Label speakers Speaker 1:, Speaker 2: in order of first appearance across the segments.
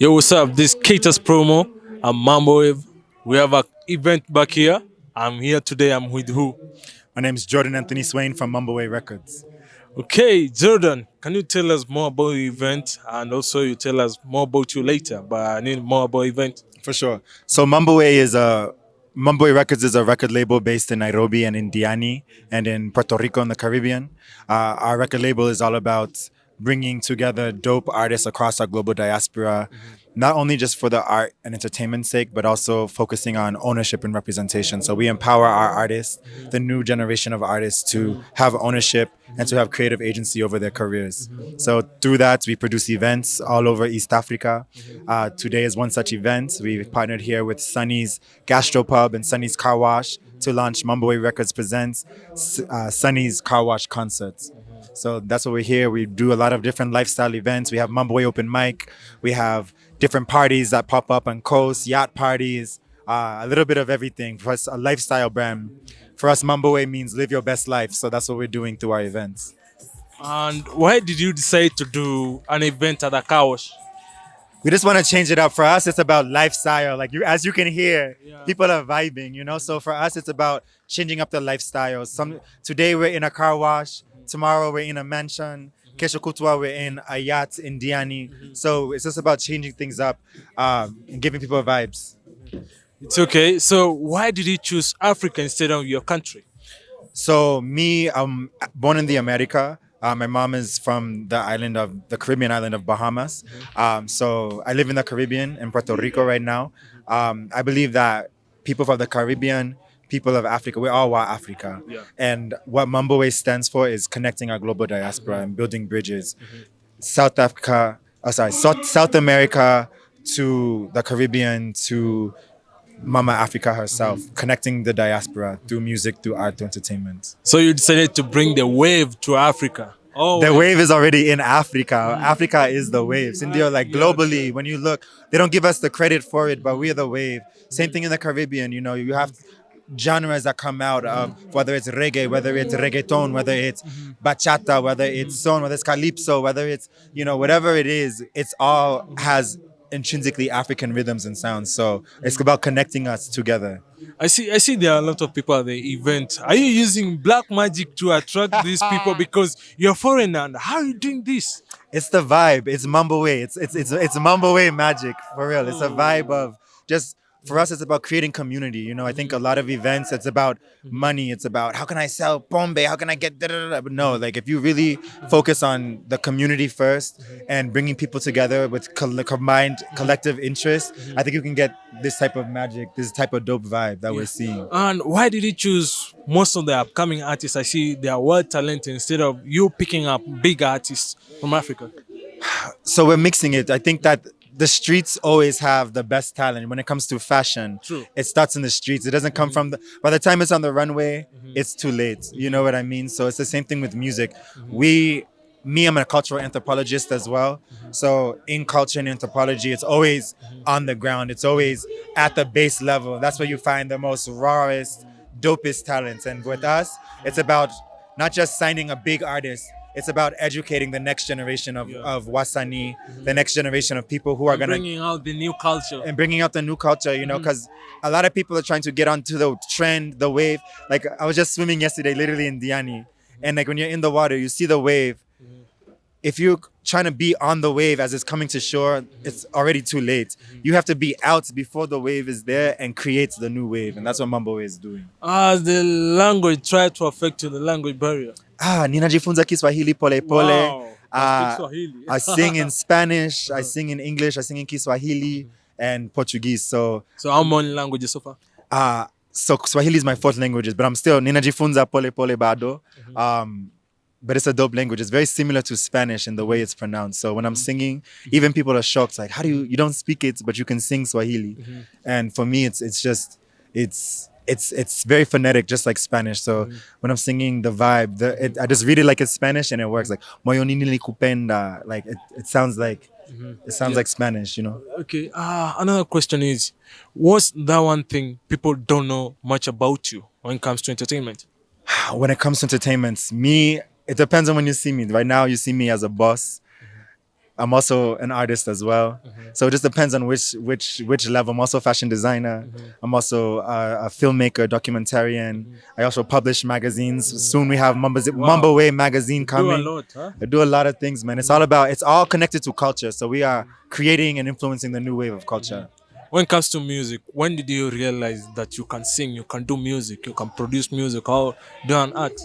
Speaker 1: Yo, what's up? This Caters promo. I'm mambowe. We have an event back here. I'm here today. I'm with who?
Speaker 2: My name is Jordan Anthony Swain from mambowe Records.
Speaker 1: Okay, Jordan. Can you tell us more about the event, and also you tell us more about you later? But I need more about event.
Speaker 2: For sure. So mambowe Records is a record label based in Nairobi and in Diani and in Puerto Rico in the Caribbean. Our record label is all about bringing together dope artists across our global diaspora, not only just for the art and entertainment sake, but also focusing on ownership and representation. So we empower our artists, the new generation of artists, to have ownership and to have creative agency over their careers. So through that, we produce events all over East Africa. Today is one such event. We've partnered here with Sunny's Gastropub and Sunny's Car Wash to launch mambowe Records Presents Sunny's Car Wash Concerts. So that's what we're here. We do a lot of different lifestyle events. We have mambowe open mic. We have different parties that pop up on coast, yacht parties, a little bit of everything. For us, a lifestyle brand. For us, mambowe means live your best life. So that's what we're doing through our events.
Speaker 1: And why did you decide to do an event at the car wash?
Speaker 2: We just want to change it up. For us, it's about lifestyle. Like as you can hear, people are vibing, So for us, it's about changing up the lifestyle. Today we're in a car wash. Tomorrow we're in a mansion. Kesho kutwa we're in a yacht in Diani. So it's just about changing things up and giving people vibes.
Speaker 1: It's okay. So why did you choose Africa instead of your country?
Speaker 2: So me, I'm born in the America. My mom is from the Caribbean island of Bahamas. So I live in the Caribbean in Puerto Rico right now. I believe that people from the Caribbean, people of Africa, we're all Wa Africa.
Speaker 1: Yeah.
Speaker 2: And what mambowe stands for is connecting our global diaspora and building bridges. South Africa, South America to the Caribbean to Mama Africa herself, connecting the diaspora through music, through art, through entertainment.
Speaker 1: So you decided to bring the wave to Africa. Oh,
Speaker 2: The wave is already in Africa. Africa is the wave. India, like globally, when you look, they don't give us the credit for it, but we're the wave. Same thing in the Caribbean. You have genres that come out of whether it's reggae, whether it's reggaeton, whether it's bachata, whether it's son, whether it's calypso, whether it's whatever it is. It's all has intrinsically African rhythms and sounds. So it's about connecting us together.
Speaker 1: I see there are a lot of people at the event. Are you using black magic to attract these people because you're foreigner? And how are you doing this?
Speaker 2: It's the vibe. It's mambowe. It's mambowe magic for real. It's a vibe of just for us. It's about creating community. I think a lot of events. It's about money. It's about how can I sell pombe? How can I get da da da? But no, like if you really focus on the community first and bringing people together with combined collective interest, I think you can get this type of magic, this type of dope vibe that we're seeing.
Speaker 1: And why did you choose most of the upcoming artists? I see they are well talented instead of you picking up big artists from Africa.
Speaker 2: So we're mixing it. I think that the streets always have the best talent when it comes to fashion.
Speaker 1: True.
Speaker 2: It starts in the streets. It doesn't come from by the time it's on the runway, it's too late. You know what I mean? So it's the same thing with music. I'm a cultural anthropologist as well. So in culture and anthropology, it's always on the ground. It's always at the base level. That's where you find the most rawest, dopest talents. And with us, it's about not just signing a big artist. It's about educating the next generation of Wasani, the next generation of people who are going to
Speaker 1: Bringing out the new culture.
Speaker 2: and bringing out the new culture, because a lot of people are trying to get onto the trend, the wave. Like I was just swimming yesterday, literally in Diani, and like when you're in the water, you see the wave. If you're trying to be on the wave as it's coming to shore, it's already too late. You have to be out before the wave is there and create the new wave, and that's what mambowe is doing.
Speaker 1: The language try to affect you, the language barrier.
Speaker 2: Ninajifunza Kiswahili pole pole.
Speaker 1: Wow. I
Speaker 2: Ah,
Speaker 1: speak Swahili.
Speaker 2: I sing in Spanish, I sing in English, I sing in Kiswahili and Portuguese. So
Speaker 1: So how many languages so far?
Speaker 2: so Swahili is my fourth language, but I'm still ninajifunza pole pole bado. But it's a dope language. It's very similar to Spanish in the way it's pronounced. So when I'm singing, even people are shocked. Like, how do you don't speak it, but you can sing Swahili? And for me, it's very phonetic, just like Spanish. So when I'm singing the vibe, I just read it like it's Spanish and it works. Like moyo nini kupenda. Like it sounds like like Spanish.
Speaker 1: Okay. Another question is, what's that one thing people don't know much about you when it comes to entertainment?
Speaker 2: When it comes to entertainment, it depends on when you see me. Right now, you see me as a boss. I'm also an artist as well. So it just depends on which level. I'm also a fashion designer. I'm also a filmmaker, documentarian. I also publish magazines. Soon we have
Speaker 1: Wow.
Speaker 2: mambowe magazine
Speaker 1: You do a
Speaker 2: coming.
Speaker 1: lot, huh?
Speaker 2: I do a lot of things, man. It's all connected to culture. So we are creating and influencing the new wave of culture.
Speaker 1: When it comes to music, when did you realize that you can sing, you can do music, you can produce music, or do an art?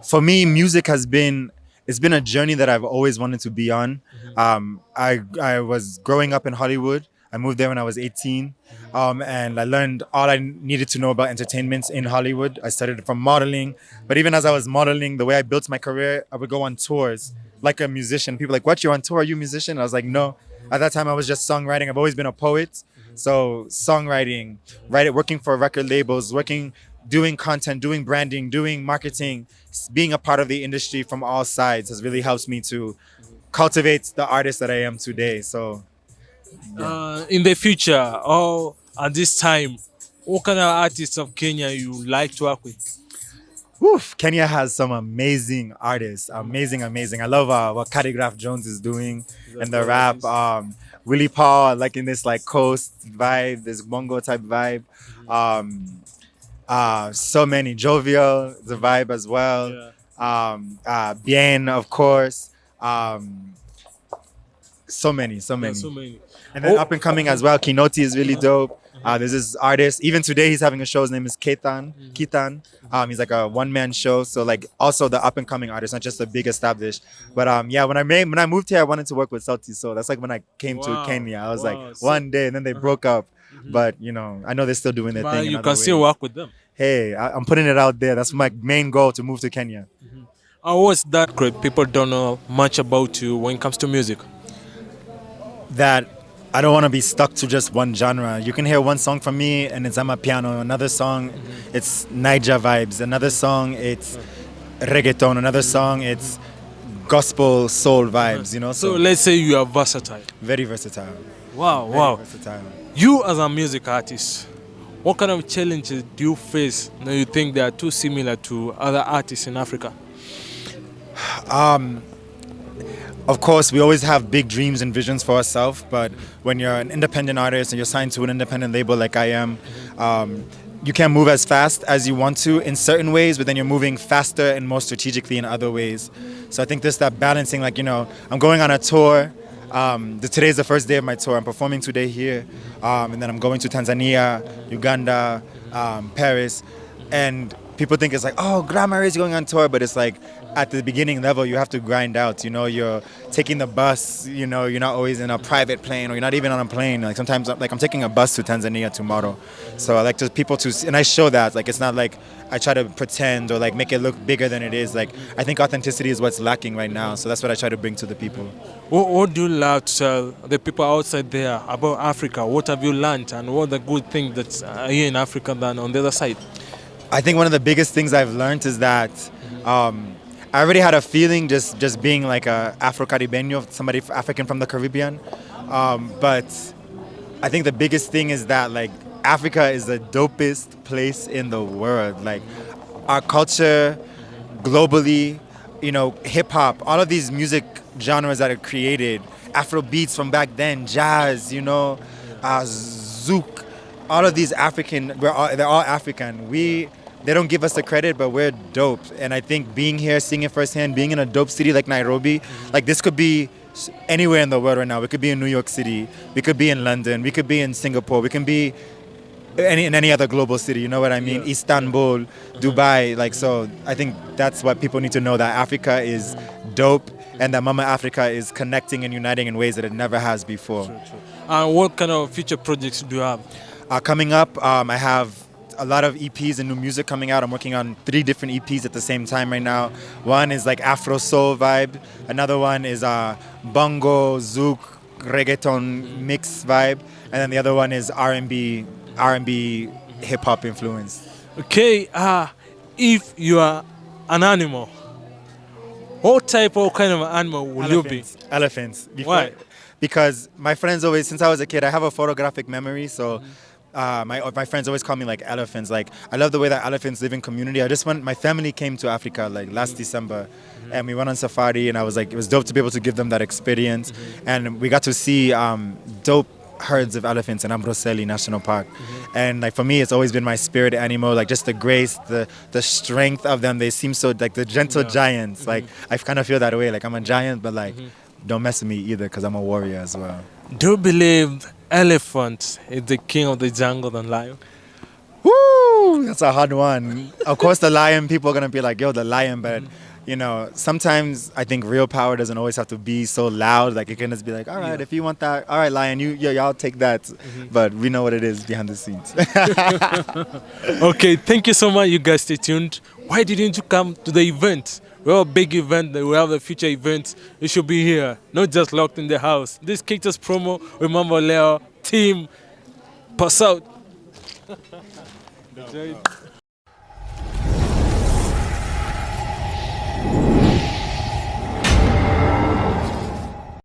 Speaker 2: For me, music has been it's been a journey that I've always wanted to be on. I was growing up in Hollywood. I moved there when I was 18, and I learned all I needed to know about entertainment in Hollywood. I started from modeling, but even as I was modeling, the way I built my career, I would go on tours like a musician. People were like, "What? You're on tour? Are you a musician?" I was like, "No." At that time, I was just songwriting. I've always been a poet, so songwriting, working for record labels, doing content, doing branding, doing marketing, being a part of the industry from all sides has really helped me to cultivate the artist that I am today. So
Speaker 1: In the future or at this time, what kind of artists of Kenya you like to work with?
Speaker 2: woof, Kenya has some amazing artists, amazing. I love what Cardigraph Jones is doing and the rap. Willie Paul, like in this like coast vibe, this bongo type vibe. Um, so many jovial, the vibe as well.
Speaker 1: Yeah.
Speaker 2: Bien, of course. Um, so
Speaker 1: There are
Speaker 2: many.
Speaker 1: so many.
Speaker 2: And then
Speaker 1: Oh,
Speaker 2: up and coming as well, Kinoti is really dope. There's this artist. Even today, he's having a show. His name is Ketan. Kitan. He's like a one-man show. So like also the up and coming artist, not just the big established. But yeah, when I moved here, I wanted to work with Salty Soul. That's like when I came to
Speaker 1: wow.
Speaker 2: Kenya. I was like
Speaker 1: Wow. So,
Speaker 2: one day, and then they broke up. But you know, I know they're still doing their
Speaker 1: but
Speaker 2: thing in
Speaker 1: you
Speaker 2: other
Speaker 1: can still
Speaker 2: ways.
Speaker 1: work with them.
Speaker 2: Hey, I'm putting it out there. That's my main goal to move to Kenya.
Speaker 1: What's that great? People don't know much about you when it comes to music.
Speaker 2: That I don't want to be stuck to just one genre. You can hear one song from me and it's Amapiano. Another song, it's Niger vibes. Another song, it's reggaeton. Another song, it's gospel soul vibes. You know,
Speaker 1: So
Speaker 2: so
Speaker 1: let's say you are versatile.
Speaker 2: very versatile.
Speaker 1: Wow,
Speaker 2: Very
Speaker 1: wow.
Speaker 2: versatile.
Speaker 1: You as a music artist, what kind of challenges do you face now you think they are too similar to other artists in Africa?
Speaker 2: Of course, we always have big dreams and visions for ourselves, but when you're an independent artist and you're signed to an independent label like I am, you can't move as fast as you want to in certain ways, but then you're moving faster and more strategically in other ways. So I think there's that balancing, like, you know, I'm going on a tour. Today's the first day of my tour. I'm performing today here, and then I'm going to Tanzania, Uganda, Paris, and people think it's like, oh, Glamour is going on tour, but it's like at the beginning level, you have to grind out. You know, you're taking the bus. You know, you're not always in a private plane, or you're not even on a plane. Like sometimes, like I'm taking a bus to Tanzania tomorrow. So I like to people to, and I show that. Like it's not like I try to pretend or like make it look bigger than it is. Like I think authenticity is what's lacking right now. So that's what I try to bring to the people.
Speaker 1: What do you love to tell the people outside there about Africa? What have you learned and what the good things that's here in Africa than on the other side?
Speaker 2: I think one of the biggest things I've learned is that I already had a feeling just being like a Afro-Caribeño, somebody African from the Caribbean. But I think the biggest thing is that like Africa is the dopest place in the world. Like our culture globally, you know, hip hop, all of these music genres that are created, Afro beats from back then, jazz, you know, zouk, all of these they're all African. They don't give us the credit, but we're dope. And I think being here, seeing it firsthand, being in a dope city like Nairobi, like this could be anywhere in the world right now. We could be in New York City, we could be in London, we could be in Singapore, we can be in any other global city. You know what I mean?
Speaker 1: Yeah.
Speaker 2: Istanbul, Dubai. Like so, I think that's what people need to know, that Africa is dope, and that Mama Africa is connecting and uniting in ways that it never has before.
Speaker 1: And what kind of future projects do you have?
Speaker 2: Coming up, I have a lot of EPs and new music coming out. I'm working on 3 different EPs at the same time right now. One is like Afro soul vibe. Another one is bongo, zouk, reggaeton mix vibe, and then the other one is R&B, hip hop influence.
Speaker 1: Okay, if you are an animal, what type or kind of animal will you be?
Speaker 2: Elephants.
Speaker 1: Why?
Speaker 2: Because my friends always, since I was a kid, I have a photographic memory, so my friends always call me like elephants. Like I love the way that elephants live in community. I just went. My family came to Africa like last December, and we went on safari. And I was like, it was dope to be able to give them that experience, and we got to see dope herds of elephants in Ambroseli National Park. And like for me, it's always been my spirit animal. Like just the grace, the strength of them. They seem so like the gentle giants. Like I kind of feel that way. Like I'm a giant, but like don't mess with me either because I'm a warrior as well.
Speaker 1: Do you believe elephant is the king of the jungle than lion?
Speaker 2: Woo! That's a hard one. Of course, the lion, people are going to be like, yo, the lion. But, you know, sometimes I think real power doesn't always have to be so loud. Like, it can just be like, all right, if you want that, all right, lion, y'all take that. But we know what it is behind the scenes.
Speaker 1: Okay, thank you so much. You guys stay tuned. Why didn't you come to the event? We have a big event. We have the future events. You should be here, not just locked in the house. This Cactus promo with Mambo Leo team. Pass out. Enjoy it.